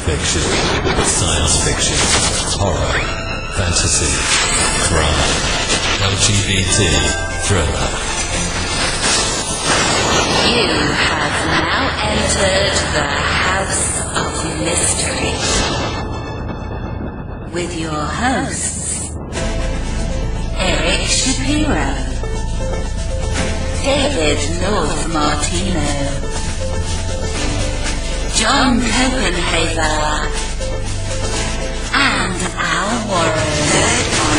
fiction, science fiction, horror, fantasy, crime, LGBT, thriller. You have now entered the House of Mystery with your hosts, Eric Shapiro, David North Martino, John Copenhaver, and Al Warren. On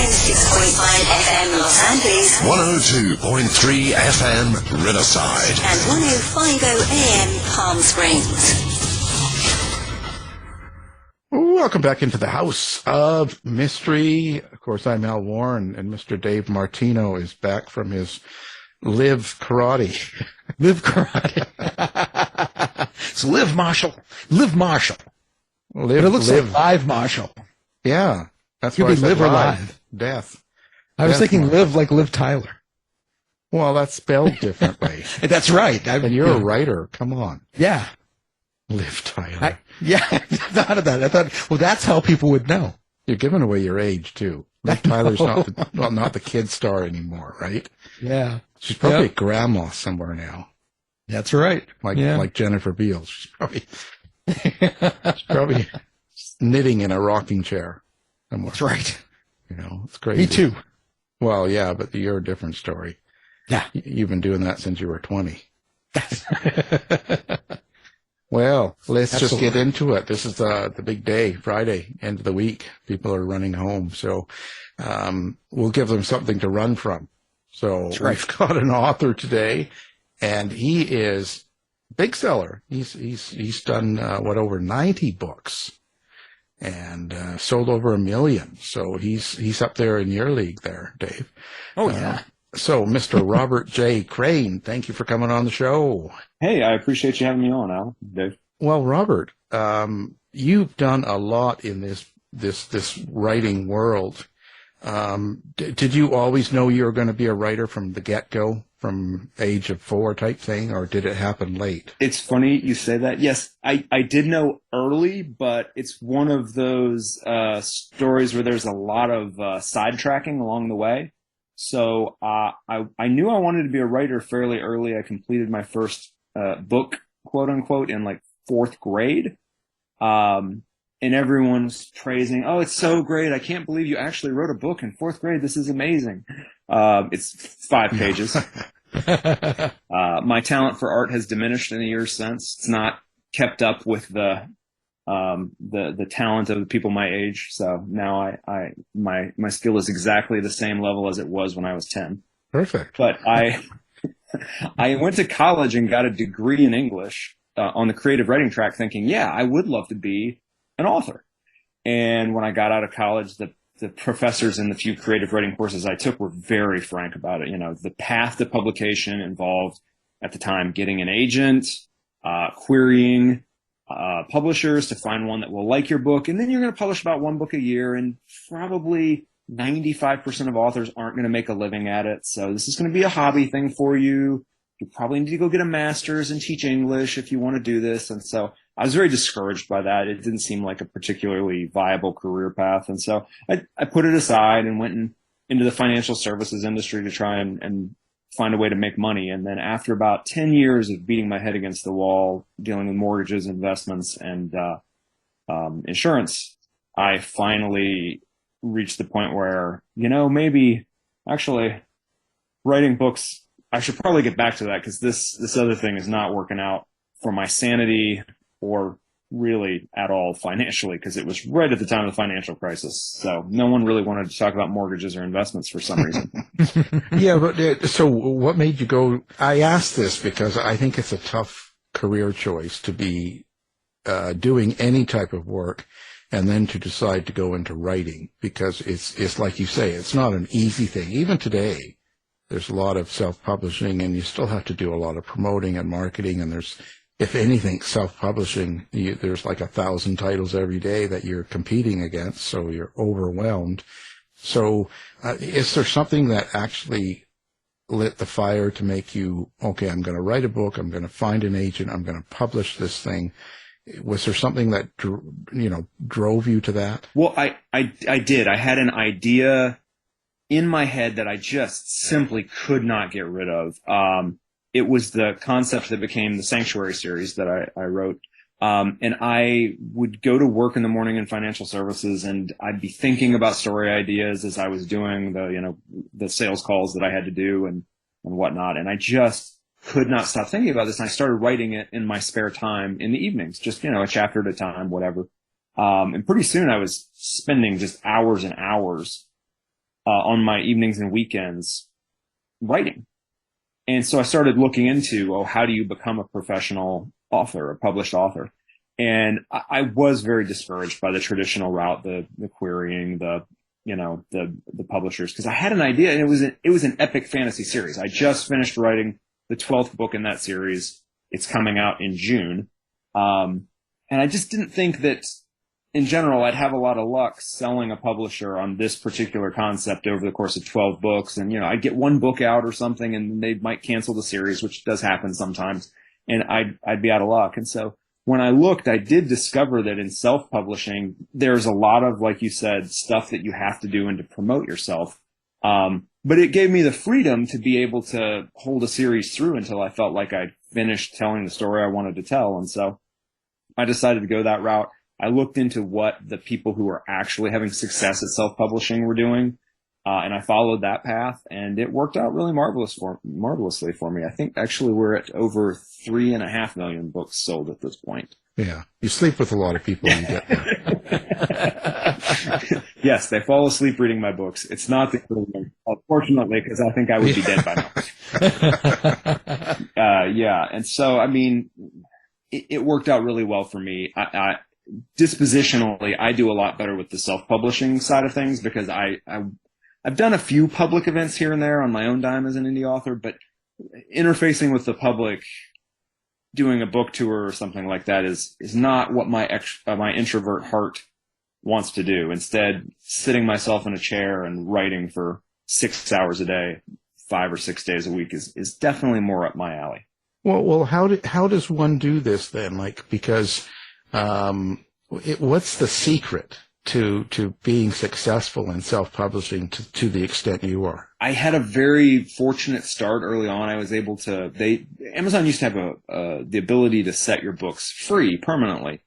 KCP 106.5 FM Los Angeles, 102.3 FM Riverside, and 105.0 AM Palm Springs. Welcome back into the House of Mystery. Of course, I'm Al Warren, and Mr. Dave Martino is back from his live karate. Live karate. It's live Marshall. Live Marshall. But it looks like live Marshall. Yeah. That's Could why be live or live. Death. I was thinking live like Liv Tyler. Well, that's spelled differently. That's right. And you're a writer. Come on. Yeah. Liv Tyler. I thought of that. I thought, well, that's how people would know. You're giving away your age, too. Liv Tyler's not the kid star anymore, right? Yeah. She's probably a grandma somewhere now. That's right. Like Jennifer Beals. She's probably knitting in a rocking chair somewhere. That's right. You know, it's crazy. Me too. Well, yeah, but you're a different story. Yeah. You've been doing that since you were 20. Well, let's just get into it. This is the big day, Friday, end of the week. People are running home, so we'll give them something to run from. So we've got an author today, and he is big seller. He's done over 90 books, and sold over 1 million. So he's up there in your league, there, Dave. Oh yeah. So, Mr. Robert J. Crane, thank you for coming on the show. Hey, I appreciate you having me on, Al. Dave. Well, Robert, you've done a lot in this writing world. Did you always know you were going to be a writer from the get-go, from age of 4 type thing, or did it happen late? It's funny you say that. Yes, I did know early, but it's one of those stories where there's a lot of sidetracking along the way. So I knew I wanted to be a writer fairly early. I completed my first book, quote unquote, in like 4th grade. And everyone's praising, oh, it's so great. I can't believe you actually wrote a book in 4th grade. This is amazing. It's 5 pages. My talent for art has diminished in the years since. It's not kept up with the talent of the people my age. So now my skill is exactly the same level as it was when I was 10. Perfect. But I went to college and got a degree in English on the creative writing track, thinking, yeah, I would love to be an author. And when I got out of college, the professors in the few creative writing courses I took were very frank about it. You know, the path to publication involved at the time getting an agent, querying publishers to find one that will like your book, and then you're going to publish about 1 book a year, and probably 95% of authors aren't going to make a living at it. So this is going to be a hobby thing for you. You probably need to go get a master's and teach English if you want to do this. And so I was very discouraged by that. It didn't seem like a particularly viable career path. And so I put it aside and went into the financial services industry to try and find a way to make money. And then after about 10 years of beating my head against the wall, dealing with mortgages, investments, and insurance, I finally reached the point where, maybe actually writing books, I should probably get back to that, because this other thing is not working out for my sanity or really at all financially, because it was right at the time of the financial crisis. So no one really wanted to talk about mortgages or investments for some reason. Yeah, but so what made you go? I asked this because I think it's a tough career choice to be doing any type of work and then to decide to go into writing, because it's like you say, it's not an easy thing. Even today, there's a lot of self-publishing, and you still have to do a lot of promoting and marketing, and there's, if anything, self-publishing, there's like 1,000 titles every day that you're competing against, so you're overwhelmed. So is there something that actually lit the fire to make you, okay, I'm going to write a book, I'm going to find an agent, I'm going to publish this thing, Was there something that, drove you to that? Well, I did. I had an idea in my head that I just simply could not get rid of. It was the concept that became the Sanctuary series that I wrote. And I would go to work in the morning in financial services, and I'd be thinking about story ideas as I was doing the sales calls that I had to do and whatnot. And I just could not stop thinking about this. And I started writing it in my spare time in the evenings, just, a chapter at a time, whatever. And pretty soon I was spending just hours and hours, on my evenings and weekends writing. And so I started looking into, how do you become a professional author, a published author? And I was very discouraged by the traditional route, the querying, the publishers, because I had an idea, and it was an epic fantasy series. I just finished writing the 12th book in that series. It's coming out in June. And I just didn't think that in general I'd have a lot of luck selling a publisher on this particular concept over the course of 12 books. And, I'd get one book out or something and they might cancel the series, which does happen sometimes. And I'd be out of luck. And so when I looked, I did discover that in self-publishing, there's a lot of, like you said, stuff that you have to do and to promote yourself. But it gave me the freedom to be able to hold a series through until I felt like I'd finished telling the story I wanted to tell. And so I decided to go that route. I looked into what the people who were actually having success at self-publishing were doing. And I followed that path, and it worked out really marvelously for me. I think actually we're at over 3.5 million books sold at this point. Yeah. You sleep with a lot of people you get there. Yes, they fall asleep reading my books. It's not the equivalent, fortunately, because I think I would be dead by now. Yeah. And so, it worked out really well for me. Dispositionally, I do a lot better with the self-publishing side of things because I've done a few public events here and there on my own dime as an indie author, but interfacing with the public, doing a book tour or something like that is not what my introvert heart wants to do. Instead, sitting myself in a chair and writing for 6 hours a day, 5 or 6 days a week is definitely more up my alley. Well, how does one do this then? Because what's the secret to being successful in self-publishing to the extent you are? I had a very fortunate start early on. I was able to, Amazon used to have the ability to set your books free permanently.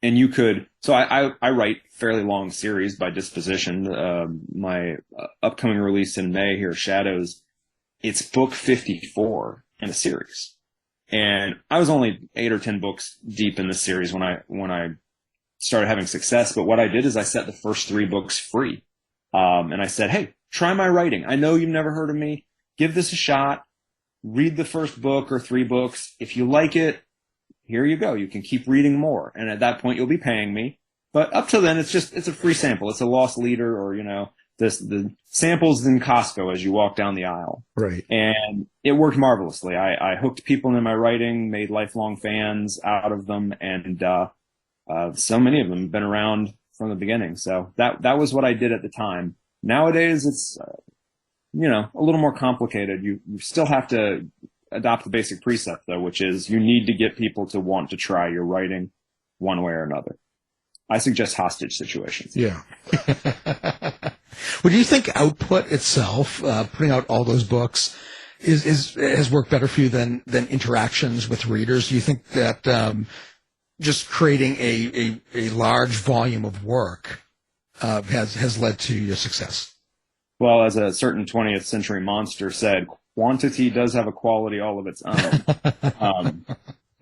And you could, so I write fairly long series by disposition. My upcoming release in May here, Shadows, it's book 54 in a series. And I was only 8 or 10 books deep in this series when I started having success. But what I did is I set the first 3 books free. And I said, hey, try my writing. I know you've never heard of me. Give this a shot. Read the first book or 3 books. If you like it, here you go. You can keep reading more. And at that point, you'll be paying me. But up till then, it's a free sample. It's a lost leader or, the samples in Costco as you walk down the aisle. Right. And it worked marvelously. I hooked people into my writing, made lifelong fans out of them. And, so many of them have been around from the beginning. So that was what I did at the time. Nowadays, it's, a little more complicated. You still have to adopt the basic precept, though, which is you need to get people to want to try your writing one way or another. I suggest hostage situations. Yeah. Well, do you think output itself, putting out all those books, has worked better for you than interactions with readers? Do you think that just creating a large volume of work has led to your success? Well, as a certain 20th century monster said, quantity does have a quality all of its own.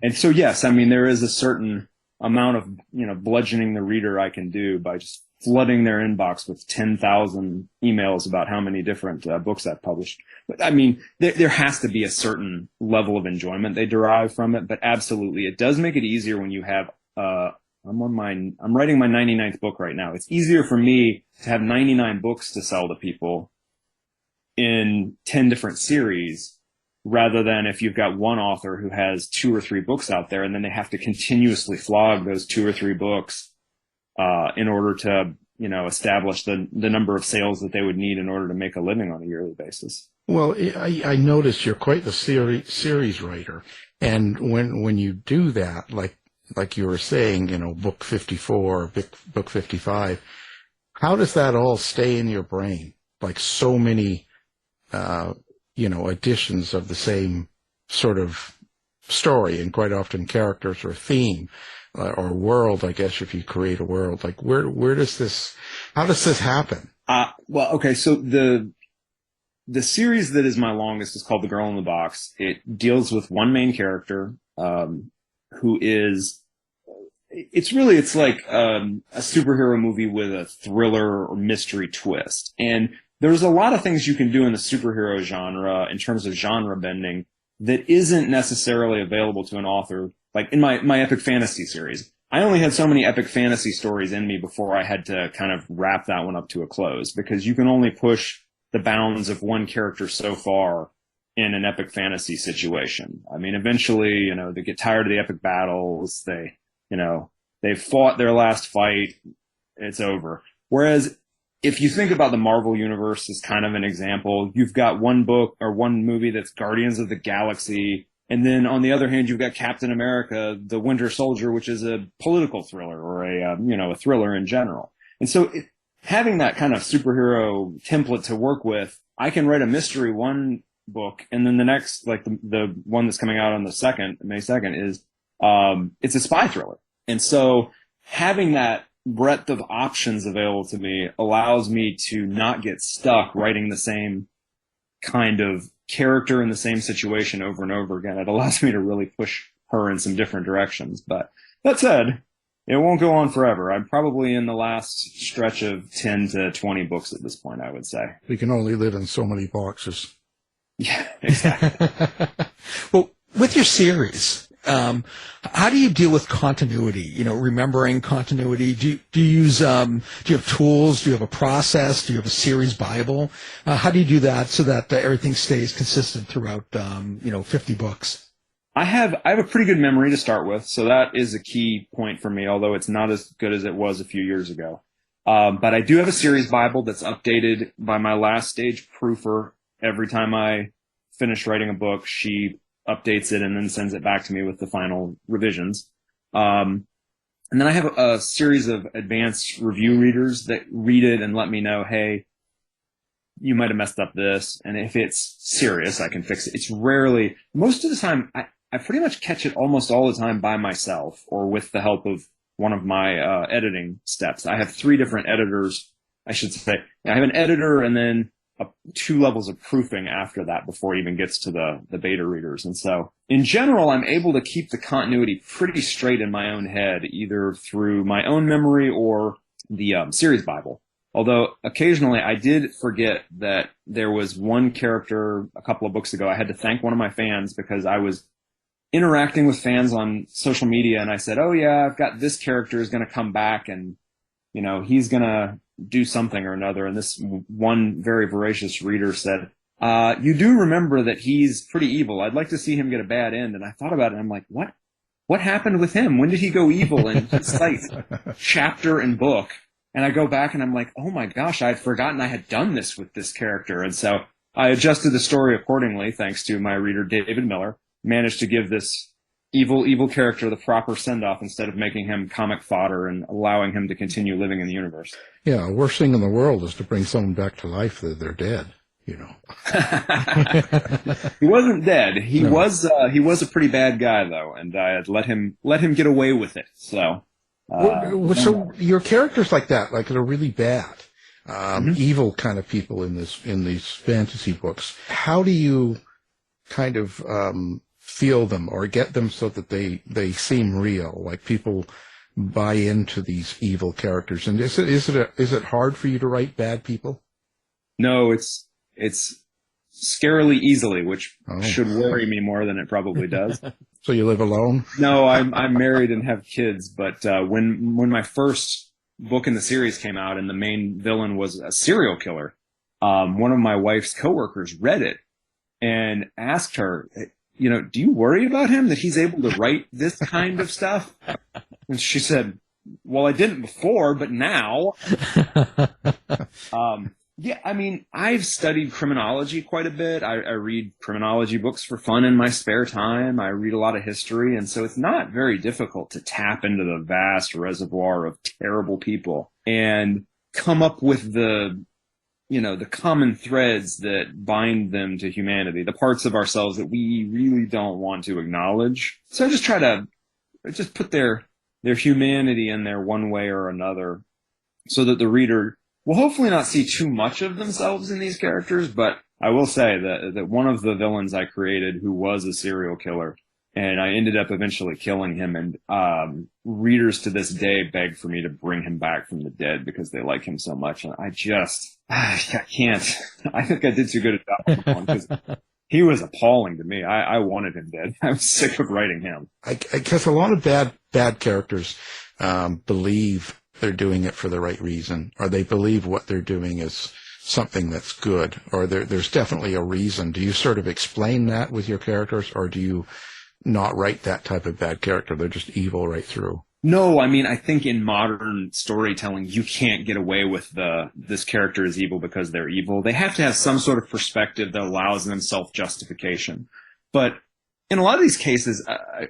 And so, yes, there is a certain amount of, bludgeoning the reader I can do by just flooding their inbox with 10,000 emails about how many different books I've published. But there has to be a certain level of enjoyment they derive from it. But absolutely, it does make it easier when you have, I'm writing my 99th book right now. It's easier for me to have 99 books to sell to people in 10 different series rather than if you've got one author who has 2 or 3 books out there and then they have to continuously flog those 2 or 3 books in order to, establish the number of sales that they would need in order to make a living on a yearly basis. Well, I noticed you're quite the series writer. And when you do that, like like you were saying, book 54, book 55, how does that all stay in your brain? Like so many, editions of the same sort of story, and quite often characters or theme or world, I guess, if you create a world. Like how does this happen? Well, okay, so the series that is my longest is called The Girl in the Box. It deals with one main character, who is, it's like a superhero movie with a thriller or mystery twist. And there's a lot of things you can do in the superhero genre in terms of genre bending that isn't necessarily available to an author. Like in my epic fantasy series, I only had so many epic fantasy stories in me before I had to kind of wrap that one up to a close, because you can only push the bounds of one character so far in an epic fantasy situation. I mean, eventually, they get tired of the epic battles. They've fought their last fight. It's over. Whereas if you think about the Marvel Universe as kind of an example, you've got one book or one movie that's Guardians of the Galaxy. And then on the other hand, you've got Captain America, the Winter Soldier, which is a political thriller or a thriller in general. And so having that kind of superhero template to work with, I can write a mystery one book, and then the next, like the one that's coming out on the May 2nd is, it's a spy thriller. And so having that breadth of options available to me allows me to not get stuck writing the same kind of character in the same situation over and over again. It allows me to really push her in some different directions. But that said, it won't go on forever. I'm probably in the last stretch of 10 to 20 books at this point, I would say. We can only live in so many boxes. Yeah, exactly. Well, with your series, how do you deal with continuity? Remembering continuity. Do you use? Do you have tools? Do you have a process? Do you have a series Bible? How do you do that so that everything stays consistent throughout? 50 books. I have a pretty good memory to start with, so that is a key point for me. Although it's not as good as it was a few years ago, but I do have a series Bible that's updated by my last stage proofer. Every time I finish writing a book, she updates it and then sends it back to me with the final revisions. And then I have a series of advanced review readers that read it and let me know, hey, you might have messed up this. And if it's serious, I can fix it. It's rarely, most of the time, I pretty much catch it almost all the time by myself or with the help of one of my editing steps. I have 3 different editors, I should say. I have an editor and then 2 levels of proofing after that before it even gets to the beta readers. And so in general, I'm able to keep the continuity pretty straight in my own head, either through my own memory or the series Bible. Although occasionally I did forget that there was one character a couple of books ago. I had to thank one of my fans because I was interacting with fans on social media and I said, oh yeah, I've got this character is going to come back and, he's going to do something or another. And this one very voracious reader said, you do remember that he's pretty evil. I'd like to see him get a bad end. And I thought about it and I'm like, what happened with him? When did he go evil? And he cites chapter and book. And I go back and I'm like, oh my gosh, I'd forgotten I had done this with this character. And so I adjusted the story accordingly, thanks to my reader, David Miller, managed to give this evil character the proper send-off instead of making him comic fodder and allowing him to continue living in the universe. Yeah, worst thing in the world is to bring someone back to life that they're dead, He wasn't dead. He was a pretty bad guy though, and I had let him get away with it. So so your characters like that, like they're really bad, evil kind of people in these fantasy books. How do you kind of feel them or get them so that they seem real, like people buy into these evil characters? And is it hard for you to write bad people? No, it's scarily easily, which should worry me more than it probably does. So you live alone? No, I'm married and have kids, but when my first book in the series came out and the main villain was a serial killer, one of my wife's coworkers read it and asked her, do you worry about him, that he's able to write this kind of stuff? And she said, well, I didn't before, but now. Yeah, I mean, I've studied criminology quite a bit. I read criminology books for fun in my spare time. I read a lot of history, and so it's not very difficult to tap into the vast reservoir of terrible people and come up with the common threads that bind them to humanity, the parts of ourselves that we really don't want to acknowledge. So I just try to just put their humanity in there one way or another so that the reader will hopefully not see too much of themselves in these characters. But I will say that one of the villains I created, who was a serial killer, and I ended up eventually killing him, and readers to this day beg for me to bring him back from the dead because they like him so much. And I can't. I think I did too good a job on that one because he was appalling to me. I wanted him dead. I was sick of writing him. I guess a lot of bad characters believe they're doing it for the right reason, or they believe what they're doing is something that's good, or there's definitely a reason. Do you sort of explain that with your characters, or do you not write that type of bad character? They're just evil right through. No, I mean, I think in modern storytelling, you can't get away with this character is evil because they're evil. They have to have some sort of perspective that allows them self-justification. But in a lot of these cases,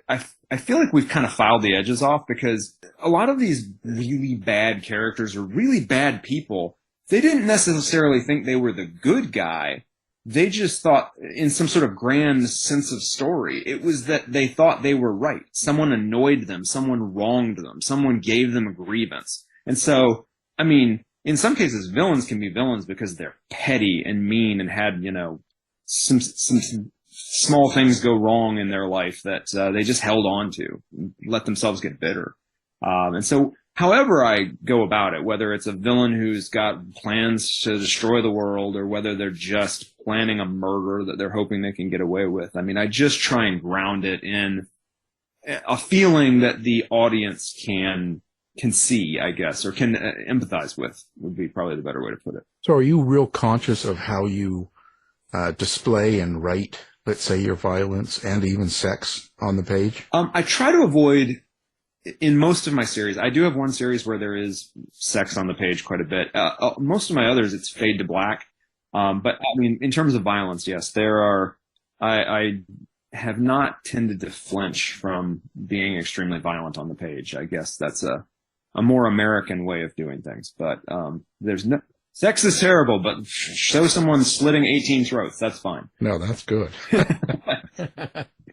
I feel like we've kind of filed the edges off, because a lot of these really bad characters or really bad people, they didn't necessarily think they were the good guy. They just thought, in some sort of grand sense of story, it was that they thought they were right. Someone annoyed them. Someone wronged them. Someone gave them a grievance. And so, I mean, in some cases, villains can be villains because they're petty and mean and had, some small things go wrong in their life that they just held on to, let themselves get bitter. And so, however I go about it, whether it's a villain who's got plans to destroy the world, or whether they're just planning a murder that they're hoping they can get away with, I mean, I just try and ground it in a feeling that the audience can see, I guess, or can empathize with, would be probably the better way to put it. So are you real conscious of how you display and write, let's say, your violence and even sex on the page? I try to avoid, in most of my series, I do have one series where there is sex on the page quite a bit. Most of my others, it's fade to black. But I mean, in terms of violence, yes, there are, I have not tended to flinch from being extremely violent on the page. I guess that's a more American way of doing things. But there's no, sex is terrible, but show someone slitting 18 throats, that's fine. No, that's good.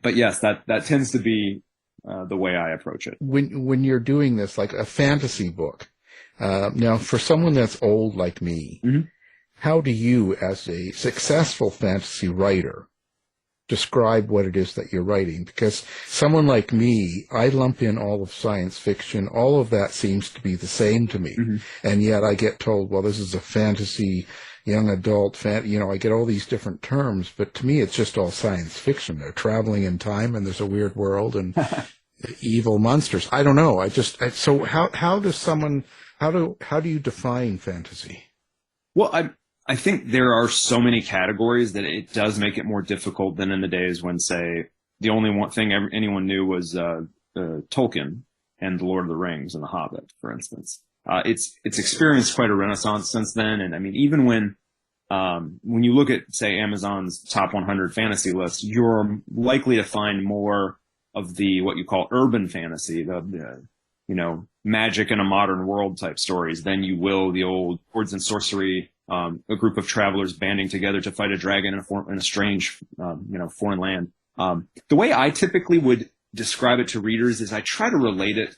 But yes, that tends to be the way I approach it. When you're doing this, like a fantasy book, now for someone that's old like me, mm-hmm. How do you, as a successful fantasy writer, describe what it is that you're writing? Because someone like me, I lump in all of science fiction. All of that seems to be the same to me. Mm-hmm. And yet I get told, well, this is a fantasy, young adult, I get all these different terms. But to me, it's just all science fiction. They're traveling in time, and there's a weird world and evil monsters. I don't know. So how do you define fantasy? Well, I think there are so many categories that it does make it more difficult than in the days when, say, the only one thing anyone knew was Tolkien and The Lord of the Rings and The Hobbit, for instance. It's experienced quite a renaissance since then. And I mean, even when you look at, say, Amazon's top 100 fantasy list, you're likely to find more of the what you call urban fantasy, the magic in a modern world type stories than you will the old swords and sorcery. A group of travelers banding together to fight a dragon in a strange, foreign land. The way I typically would describe it to readers is I try to relate it.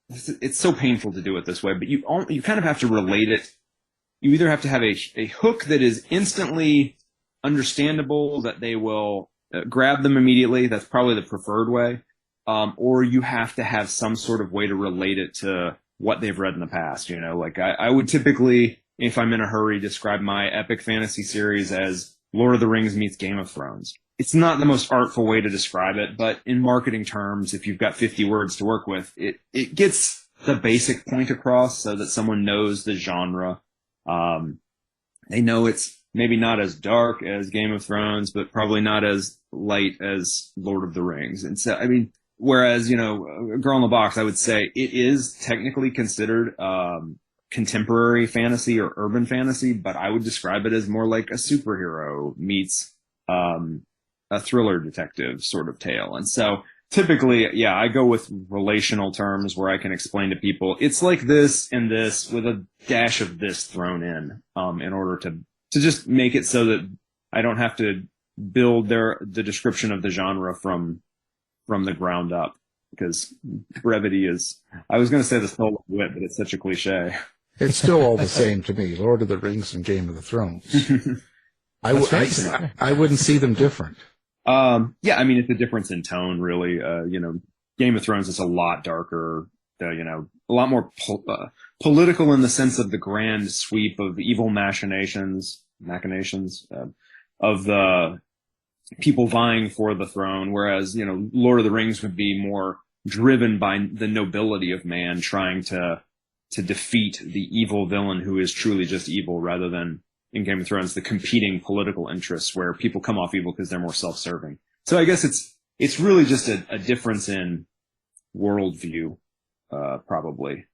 It's so painful to do it this way, but you kind of have to relate it. You either have to have a hook that is instantly understandable, that they will grab them immediately. That's probably the preferred way. Or you have to have some sort of way to relate it to what they've read in the past. Like I would typically, if I'm in a hurry, describe my epic fantasy series as Lord of the Rings meets Game of Thrones. It's not the most artful way to describe it, but in marketing terms, if you've got 50 words to work with, it gets the basic point across so that someone knows the genre. They know it's maybe not as dark as Game of Thrones, but probably not as light as Lord of the Rings. And so, I mean, whereas, Girl in the Box, I would say it is technically considered contemporary fantasy or urban fantasy, but I would describe it as more like a superhero meets a thriller detective sort of tale. And so typically, yeah, I go with relational terms where I can explain to people it's like this and this with a dash of this thrown in order to just make it so that I don't have to build the description of the genre from the ground up, because brevity is, I was going to say the soul of wit, but it's such a cliche. It's still all the same to me. Lord of the Rings and Game of the Thrones. I wouldn't see them different. Yeah, I mean, it's a difference in tone, really. Game of Thrones is a lot darker, a lot more political in the sense of the grand sweep of evil machinations of the people vying for the throne, whereas, Lord of the Rings would be more driven by the nobility of man trying to defeat the evil villain who is truly just evil, rather than in Game of Thrones, the competing political interests where people come off evil because they're more self-serving. So I guess it's really just a difference in worldview, probably.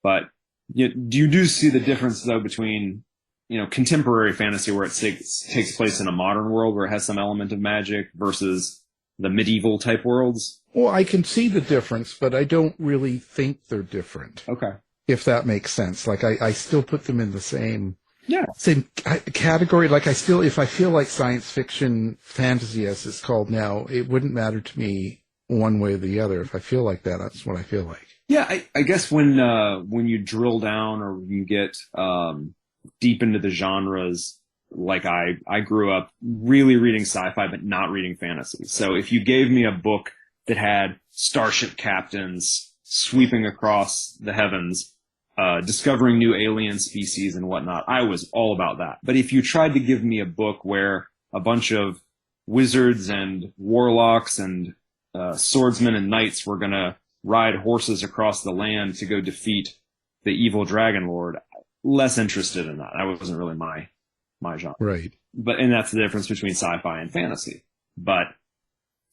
But you do see the difference, though, between, contemporary fantasy where it takes place in a modern world where it has some element of magic versus the medieval type worlds. Well, I can see the difference, but I don't really think they're different. Okay. If that makes sense. Like, I still put them in the same category. Like, if I feel like science fiction fantasy, as it's called now, it wouldn't matter to me one way or the other. If I feel like that, that's what I feel like. Yeah, I guess when you drill down or you get deep into the genres, like I grew up really reading sci-fi but not reading fantasy. So if you gave me a book that had starship captains sweeping across the heavens, discovering new alien species and whatnot, I was all about that. But if you tried to give me a book where a bunch of wizards and warlocks and swordsmen and knights were going to ride horses across the land to go defeat the evil dragon lord, less interested in that. That wasn't really my genre. Right. And that's the difference between sci-fi and fantasy. But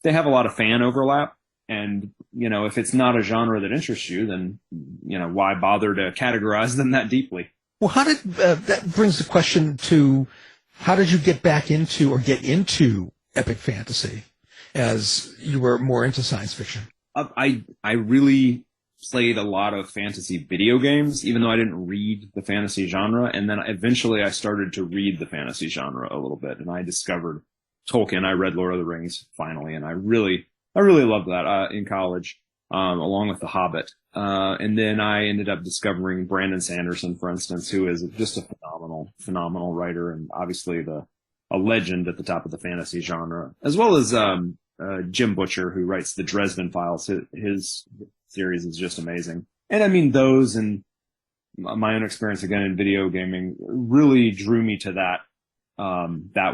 they have a lot of fan overlap. And, if it's not a genre that interests you, then, why bother to categorize them that deeply? Well, that brings the question to, how did you get into epic fantasy as you were more into science fiction? I really played a lot of fantasy video games, even though I didn't read the fantasy genre. And then eventually I started to read the fantasy genre a little bit, and I discovered Tolkien. I read Lord of the Rings finally, and I really loved that in college, along with The Hobbit. And then I ended up discovering Brandon Sanderson, for instance, who is just a phenomenal writer, and obviously a legend at the top of the fantasy genre, as well as Jim Butcher, who writes the Dresden Files. His series is just amazing. And I mean, those and my own experience again in video gaming really drew me to that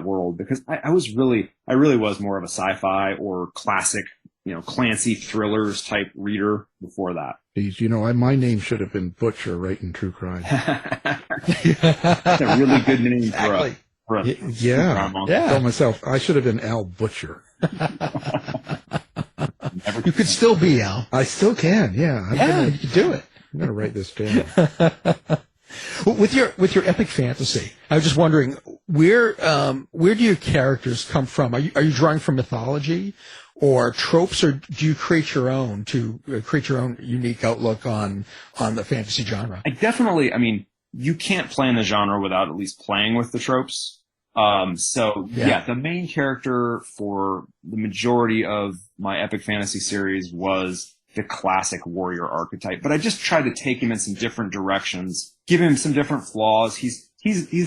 world, because I really was more of a sci-fi or classic, Clancy thrillers type reader before that. Geez, my name should have been Butcher, right, in True Crime. That's a really good name Exactly. for a Yeah. Yeah. Tell myself, I should have been Al Butcher. You could still be Al. I still can, yeah. You could do it. I'm going to write this down. Well, with your epic fantasy, I was just wondering, where do your characters come from? Are you drawing from mythology or tropes, or do you create your own unique outlook on the fantasy genre? You can't play in the genre without at least playing with the tropes. The main character for the majority of my epic fantasy series was the classic warrior archetype, but I just tried to take him in some different directions, give him some different flaws. He's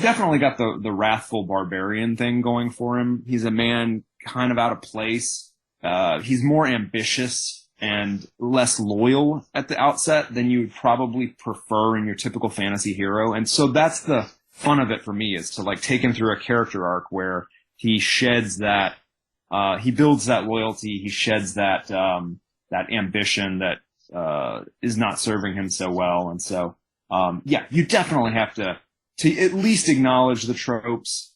definitely got the wrathful barbarian thing going for him. He's a man kind of out of place. He's more ambitious and less loyal at the outset than you would probably prefer in your typical fantasy hero. And so that's the fun of it for me, is to take him through a character arc where he sheds that, he builds that loyalty, he sheds that ambition that is not serving him so well. And so, you definitely have to at least acknowledge the tropes,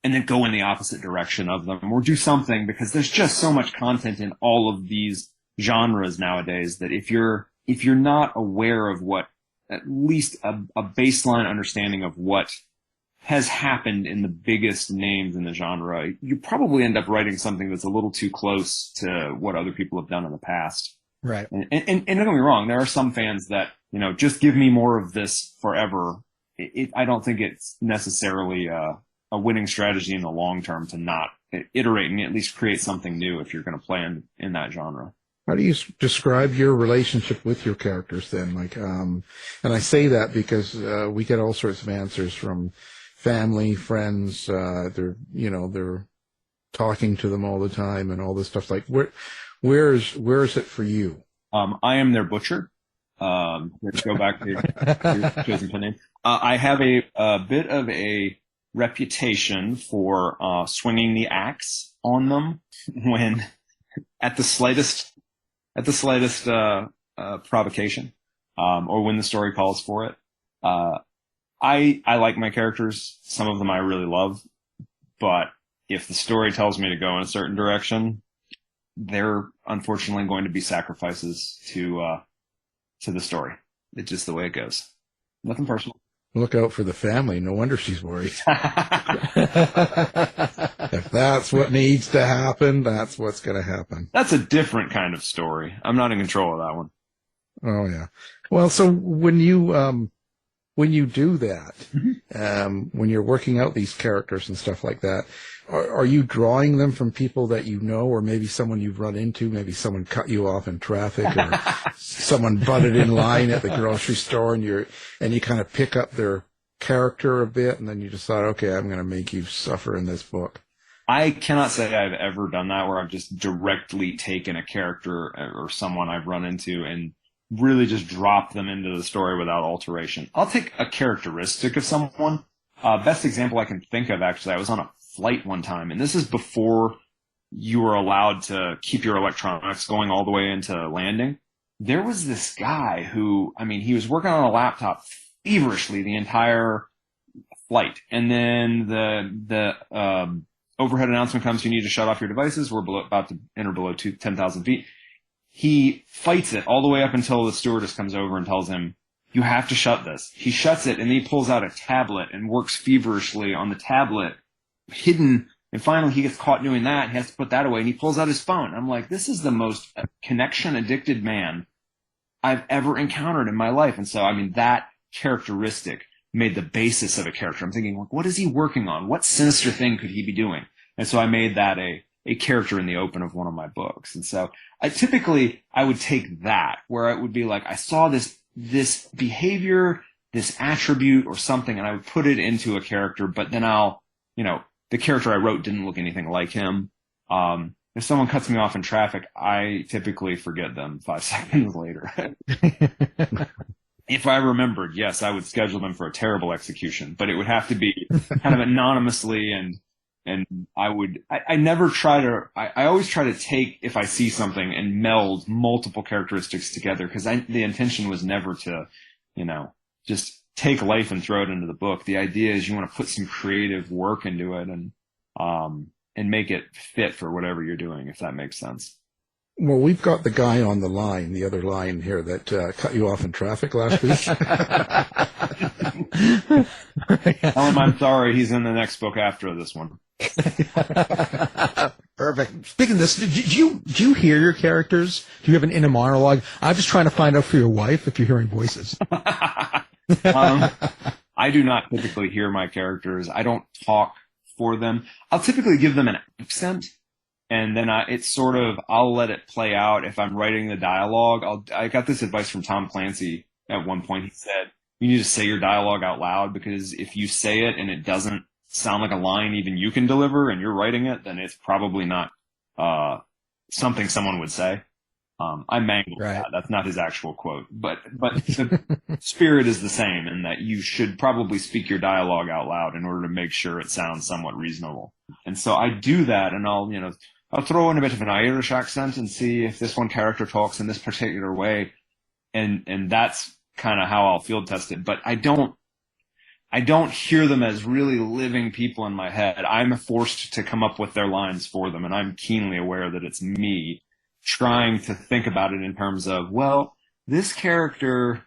and then go in the opposite direction of them, or do something, because there's just so much content in all of these genres nowadays that if you're not aware of what at least a baseline understanding of what has happened in the biggest names in the genre, you probably end up writing something that's a little too close to what other people have done in the past. Right. And don't get me wrong, there are some fans that, just give me more of this forever. I don't think it's necessarily a winning strategy in the long term to not iterate and at least create something new if you're going to play in that genre. How do you describe your relationship with your characters then? And I say that because we get all sorts of answers from family, friends. They're talking to them all the time and all this stuff. Like, where is it for you? I am their butcher. Let's go back to your chosen pen name. I have a bit of a reputation for swinging the axe on them when at the slightest provocation, or when the story calls for it. I like my characters. Some of them I really love, but if the story tells me to go in a certain direction, they're unfortunately going to be sacrifices to the story. It's just the way it goes. Nothing personal. Look out for the family. No wonder she's worried. If that's what needs to happen, that's what's going to happen. That's a different kind of story. I'm not in control of that one. Oh yeah. Well, so when you do that, when you're working out these characters and stuff like that, are you drawing them from people that you know, or maybe someone you've run into, maybe someone cut you off in traffic, or someone butted in line at the grocery store, and you kind of pick up their character a bit, and then you decide, okay, I'm going to make you suffer in this book? I cannot say I've ever done that where I've just directly taken a character or someone I've run into and really just drop them into the story without alteration. I'll take a characteristic of someone. Best example I can think of, actually, I was on a flight one time, and this is before you were allowed to keep your electronics going all the way into landing. There was this guy who, he was working on a laptop feverishly the entire flight. And then the overhead announcement comes, you need to shut off your devices. We're about to enter below 10,000 feet. He fights it all the way up until the stewardess comes over and tells him, you have to shut this. He shuts it, and then he pulls out a tablet and works feverishly on the tablet, hidden. And finally, he gets caught doing that. He has to put that away, and he pulls out his phone. I'm like, this is the most connection-addicted man I've ever encountered in my life. And so, that characteristic made the basis of a character. I'm thinking, what is he working on? What sinister thing could he be doing? And so I made that a character in the open of one of my books. And so I would take that, where it would be like, I saw this behavior, this attribute or something, and I would put it into a character, but then the character I wrote didn't look anything like him. If someone cuts me off in traffic, I typically forget them 5 seconds later. If I remembered, yes, I would schedule them for a terrible execution, but it would have to be kind of anonymously, and I always try to take, if I see something, and meld multiple characteristics together, because the intention was never to, just take life and throw it into the book. The idea is you want to put some creative work into it and make it fit for whatever you're doing, if that makes sense. Well, we've got the guy on the other line here that cut you off in traffic last week. Tell him I'm sorry. He's in the next book after this one. Perfect. Speaking of this, do you hear your characters? Do you have an inner monologue? I'm just trying to find out for your wife if you're hearing voices. I do not typically hear my characters. I don't talk for them. I'll typically give them an accent, and then I'll let it play out. If I'm writing the dialogue, I got this advice from Tom Clancy at one point. He said, you need to say your dialogue out loud, because if you say it and it doesn't sound like a line even you can deliver and you're writing it, then it's probably not something someone would say. I mangled that. That's not his actual quote, but the spirit is the same, in that you should probably speak your dialogue out loud in order to make sure it sounds somewhat reasonable. And so I do that, and I'll throw in a bit of an Irish accent and see if this one character talks in this particular way, and that's kind of how I'll field test it. But I don't hear them as really living people in my head. I'm forced to come up with their lines for them, and I'm keenly aware that it's me trying to think about it in terms of, well, this character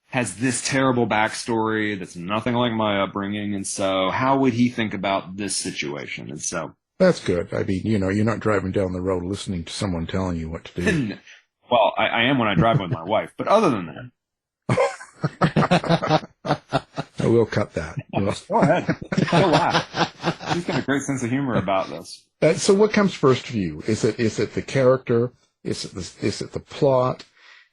has this terrible backstory that's nothing like my upbringing. And so how would he think about this situation? And so That's good. I mean, you're not driving down the road listening to someone telling you what to do. well, I am when I drive with my wife, but other than that, I will cut that. go ahead. Go laugh. She's got a great sense of humor about this. So what comes first for you? Is it the character? Is it the plot?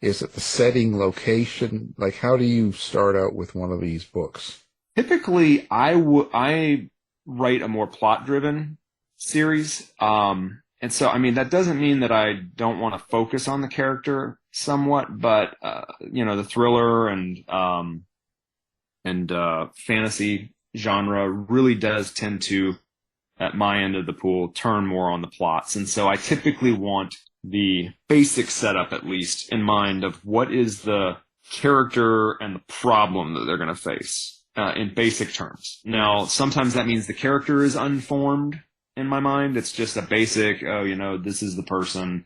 Is it the setting, location? Like, how do you start out with one of these books? Typically, I write a more plot-driven series. And so, I mean, that doesn't mean that I don't want to focus on the character somewhat, but, the thriller and fantasy genre really does tend to, at my end of the pool, turn more on the plots. And so I typically want the basic setup, at least, in mind of what is the character and the problem that they're going to face in basic terms. Now, sometimes that means the character is unformed in my mind. It's just a basic, this is the person,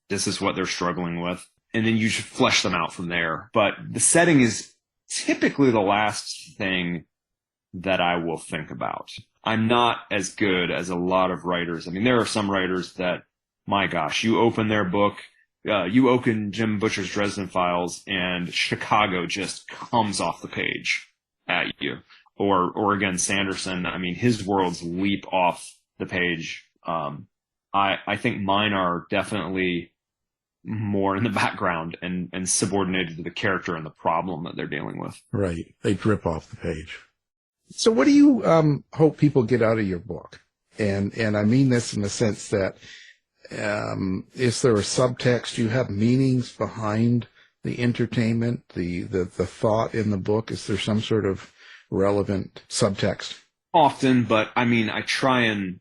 this is what they're struggling with. And then you should flesh them out from there. But the setting is typically the last thing that I will think about. I'm not as good as a lot of writers. I mean, there are some writers that, my gosh, you open their book, you open Jim Butcher's Dresden Files, and Chicago just comes off the page at you. Or again, Sanderson, I mean, his worlds leap off the page. I think mine are definitely more in the background and subordinated to the character and the problem that they're dealing with. Right. They drip off the page. So what do you hope people get out of your book? And I mean this in the sense that is there a subtext? Do you have meanings behind the entertainment, the thought in the book? Is there some sort of relevant subtext? Often, but I mean, I try and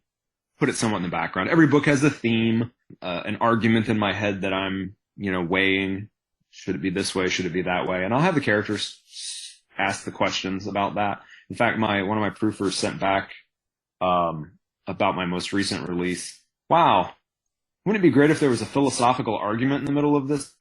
put it somewhat in the background. Every book has a theme, an argument in my head that I'm, weighing. Should it be this way? Should it be that way? And I'll have the characters ask the questions about that. In fact, one of my proofers sent back about my most recent release. Wow, wouldn't it be great if there was a philosophical argument in the middle of this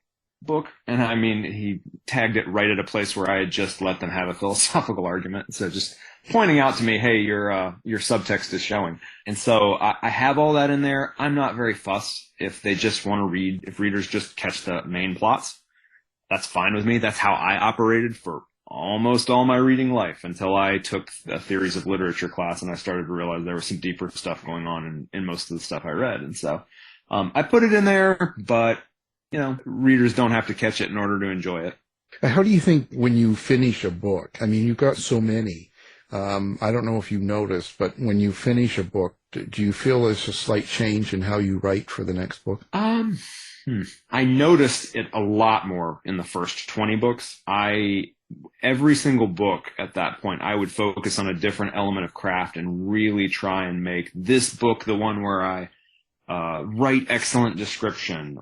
book? And I mean, he tagged it right at a place where I had just let them have a philosophical argument. So just pointing out to me, hey, your subtext is showing. And so I have all that in there. I'm not very fussed if they just want to read, if readers just catch the main plots. That's fine with me. That's how I operated for almost all my reading life until I took a theories of literature class and I started to realize there was some deeper stuff going on in most of the stuff I read. And so I put it in there, but readers don't have to catch it in order to enjoy it. How do you think when you finish a book? I mean, you've got so many. I don't know if you noticed, but when you finish a book, do you feel there's a slight change in how you write for the next book? I noticed it a lot more in the first 20 books. Every single book at that point, I would focus on a different element of craft and really try and make this book the one where I write excellent description,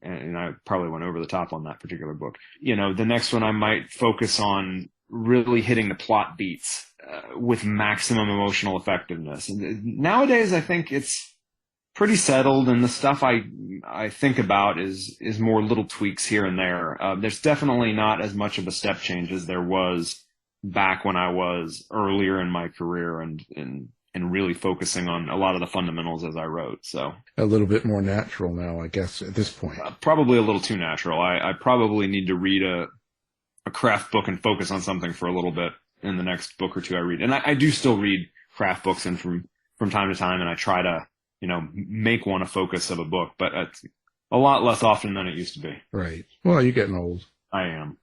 and I probably went over the top on that particular book. The next one I might focus on really hitting the plot beats with maximum emotional effectiveness. And nowadays, I think it's pretty settled, and the stuff I think about is more little tweaks here and there. There's definitely not as much of a step change as there was back when I was earlier in my career and really focusing on a lot of the fundamentals as I wrote. So a little bit more natural now, I guess, at this point. Probably a little too natural. I probably need to read a craft book and focus on something for a little bit in the next book or two I read. And I do still read craft books and from time to time, and I try to, make one a focus of a book, but it's a lot less often than it used to be. Right. Well, you're getting old. I am.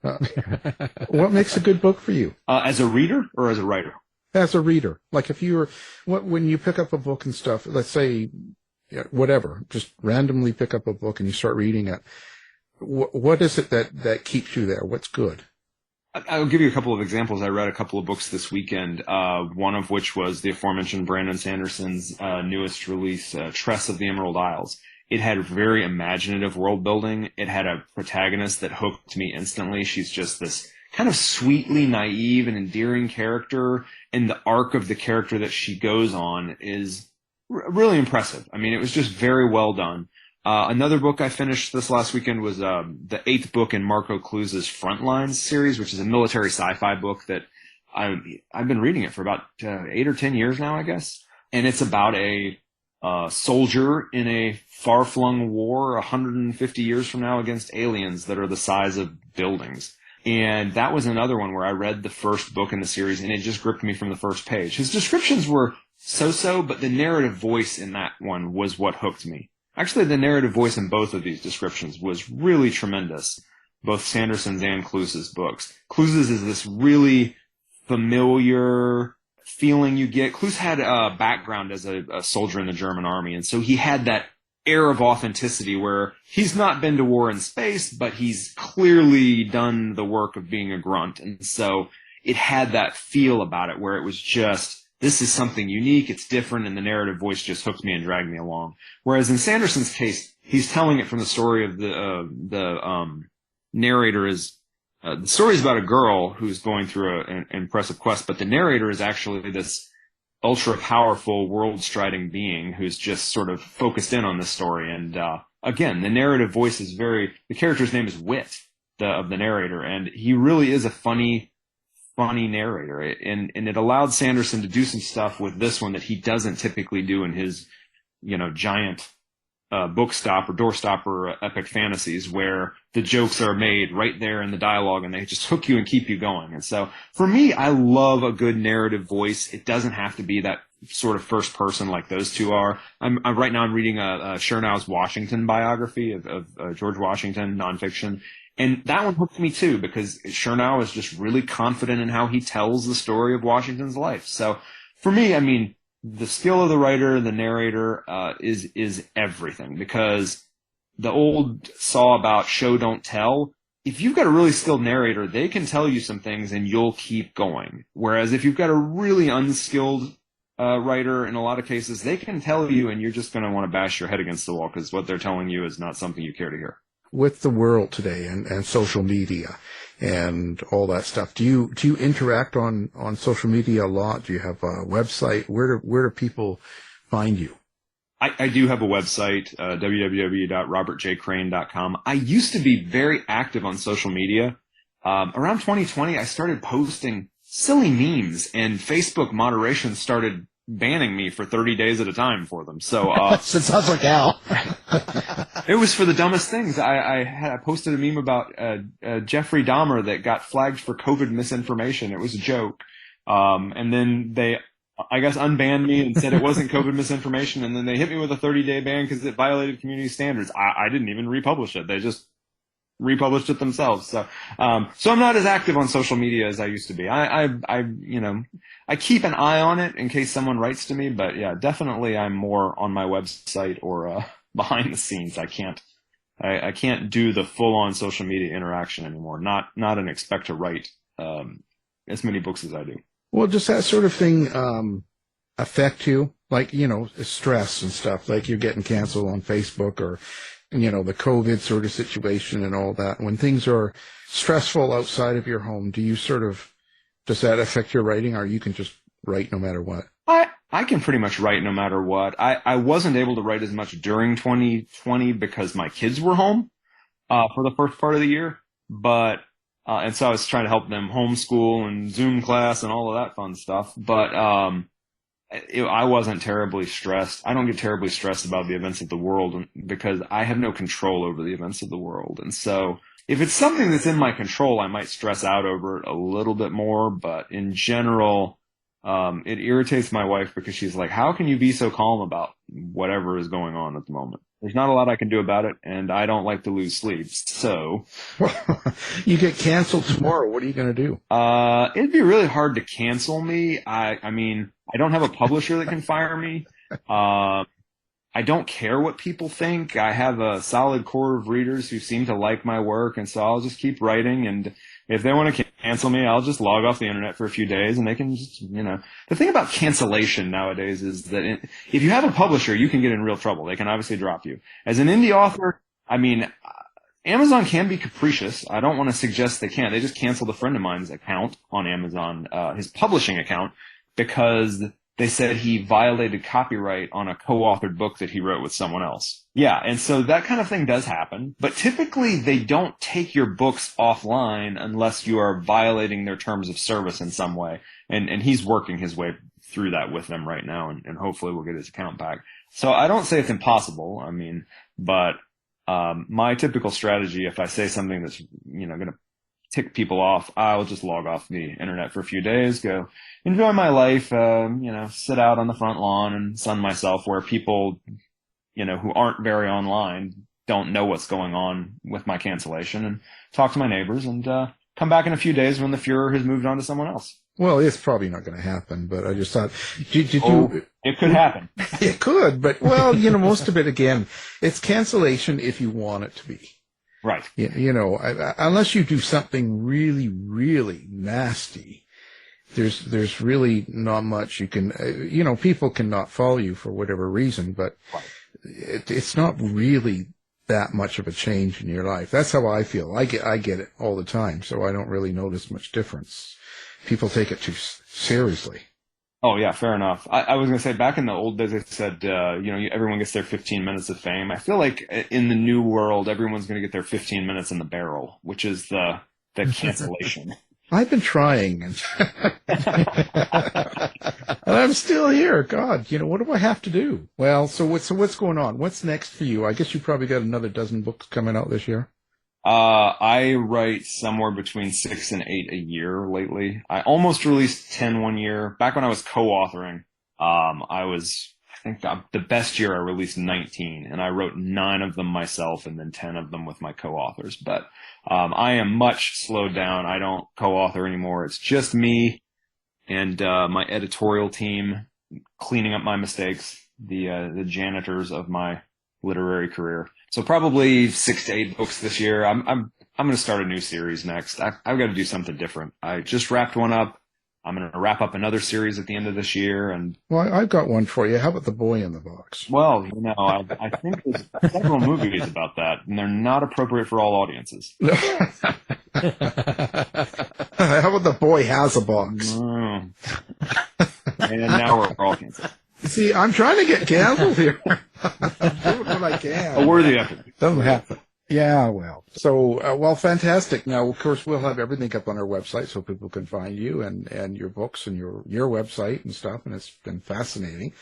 What makes a good book for you? As a reader or as a writer? As a reader. Like when you pick up a book and stuff, let's say, whatever, just randomly pick up a book and you start reading it. What is it that keeps you there? What's good? I'll give you a couple of examples. I read a couple of books this weekend, one of which was the aforementioned Brandon Sanderson's newest release, Tress of the Emerald Isles. It had very imaginative world building. It had a protagonist that hooked me instantly. She's just this kind of sweetly naive and endearing character, and the arc of the character that she goes on is really impressive. I mean, it was just very well done. Another book I finished this last weekend was the 8th book in Marco Cluse's Frontlines series, which is a military sci-fi book that I've been reading it for about 8 or 10 years now, I guess. And it's about a soldier in a far-flung war 150 years from now against aliens that are the size of buildings. And that was another one where I read the first book in the series and it just gripped me from the first page. His descriptions were so-so, but the narrative voice in that one was what hooked me. Actually, the narrative voice in both of these descriptions was really tremendous, both Sanderson's and Cluse's books. Cluse's is this really familiar feeling you get. Cluse had a background as a soldier in the German army, and so he had that air of authenticity where he's not been to war in space, but he's clearly done the work of being a grunt. And so it had that feel about it where it was just, this is something unique, it's different, and the narrative voice just hooked me and dragged me along. Whereas in Sanderson's case, he's telling it from the story of the narrator is, the story is about a girl who's going through an impressive quest, but the narrator is actually this ultra-powerful, world-striding being who's just sort of focused in on this story. And again, the narrative voice is the character's name is Wit, of the narrator, and he really is a funny narrator. And it allowed Sanderson to do some stuff with this one that he doesn't typically do in his, giant book stopper, door stopper epic fantasies where the jokes are made right there in the dialogue and they just hook you and keep you going. And so for me, I love a good narrative voice. It doesn't have to be that sort of first person like those two are. Right now I'm reading a Chernow's Washington biography of George Washington, nonfiction. And that one hooked me too, because Chernow is just really confident in how he tells the story of Washington's life. So for me, the skill of the writer, the narrator, is everything, because the old saw about show don't tell. If you've got a really skilled narrator, they can tell you some things and you'll keep going. Whereas if you've got a really unskilled writer, in a lot of cases, they can tell you and you're just going to want to bash your head against the wall because what they're telling you is not something you care to hear. With the world today and social media and all that stuff, do you interact on social media a lot? Do you have a website? Where do people find you? I do have a website, www.robertjcrane.com. I used to be very active on social media. Around 2020, I started posting silly memes, and Facebook moderation started banning me for 30 days at a time for them. So, so it sounds like Al. It was for the dumbest things. I posted a meme about Jeffrey Dahmer that got flagged for COVID misinformation. It was a joke. And then they, I guess, unbanned me and said it wasn't COVID misinformation. And then they hit me with a 30-day ban because it violated community standards. I didn't even republish it. They just republished it themselves. So I'm not as active on social media as I used to be. I keep an eye on it in case someone writes to me, but yeah, definitely I'm more on my website or behind the scenes. I can't do the full on social media interaction anymore. Not and expect to write as many books as I do. Well, does that sort of thing affect you? Like, stress and stuff, like you're getting canceled on Facebook or the COVID sort of situation and all that. When things are stressful outside of your home, does that affect your writing, or you can just write no matter what? I can pretty much write no matter what. I wasn't able to write as much during 2020 because my kids were home for the first part of the year. But and so I was trying to help them homeschool and Zoom class and all of that fun stuff. But I wasn't terribly stressed. I don't get terribly stressed about the events of the world because I have no control over the events of the world. And so if it's something that's in my control, I might stress out over it a little bit more. But in general, it irritates my wife because she's like, how can you be so calm about whatever is going on at the moment? There's not a lot I can do about it, and I don't like to lose sleep. So you get canceled tomorrow. What are you going to do? It'd be really hard to cancel me. I mean, I don't have a publisher that can fire me. I don't care what people think. I have a solid core of readers who seem to like my work, and so I'll just keep writing. And if they want to cancel me, I'll just log off the internet for a few days, and they can just, The thing about cancellation nowadays is that if you have a publisher, you can get in real trouble. They can obviously drop you. As an indie author, Amazon can be capricious. I don't want to suggest they can't. They just canceled a friend of mine's account on Amazon, his publishing account, because they said he violated copyright on a co-authored book that he wrote with someone else. Yeah, and so that kind of thing does happen. But typically, they don't take your books offline unless you are violating their terms of service in some way. And he's working his way through that with them right now, and hopefully we'll get his account back. So I don't say it's impossible. I mean, but my typical strategy, if I say something that's, going to tick people off, I'll just log off the internet for a few days, go enjoy my life, sit out on the front lawn and sun myself, where people, who aren't very online don't know what's going on with my cancellation, and talk to my neighbors, and come back in a few days when the furor has moved on to someone else. Well, it's probably not going to happen, but I just thought, it could happen. It could, but most of it, again, it's cancellation if you want it to be. Right. Unless you do something really, really nasty, there's really not much you can, people cannot follow you for whatever reason, but it's not really that much of a change in your life. That's how I feel. I get it all the time, so I don't really notice much difference. People take it too seriously. Oh, yeah, fair enough. I was going to say, back in the old days, they said, everyone gets their 15 minutes of fame. I feel like in the new world, everyone's going to get their 15 minutes in the barrel, which is the cancellation. I've been trying, and I'm still here. God, what do I have to do? Well, so what's going on? What's next for you? I guess you probably got another dozen books coming out this year. I write somewhere between 6 and 8 a year lately. I almost released 10 one year. Back when I was co-authoring, I think the best year I released 19, and I wrote 9 of them myself and then 10 of them with my co-authors. But I am much slowed down. I don't co-author anymore. It's just me and my editorial team cleaning up my mistakes, the janitors of my literary career. So probably 6 to 8 books this year. I'm going to start a new series next. I've got to do something different. I just wrapped one up. I'm going to wrap up another series at the end of this year. And well, I've got one for you. How about The Boy in the Box? Well, I think there's several movies about that, and they're not appropriate for all audiences. How about The Boy Has a Box? And now we're all canceled. See, I'm trying to get canceled here. I'm doing what I can. A worthy effort. Doesn't happen. Yeah, well. So, fantastic. Now, of course, we'll have everything up on our website so people can find you and your books and your website and stuff, and it's been fascinating.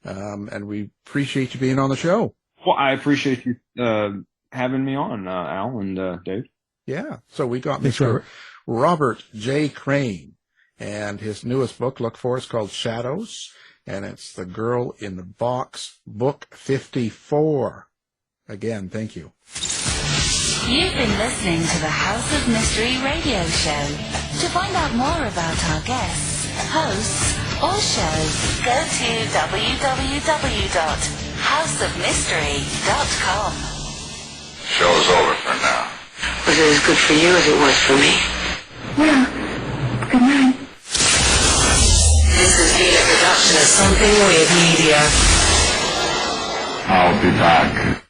And we appreciate you being on the show. Well, I appreciate you having me on, Al and Dave. Yeah. So we got Mr. Robert J. Crane, and his newest book, look for, is called Shadows. And it's The Girl in the Box, Book 54. Again, thank you. You've been listening to the House of Mystery radio show. To find out more about our guests, hosts, or shows, go to www.houseofmystery.com. Show's over for now. Was it as good for you as it was for me? Yeah. Good night. This has been a production of Something Weird Media. I'll be back.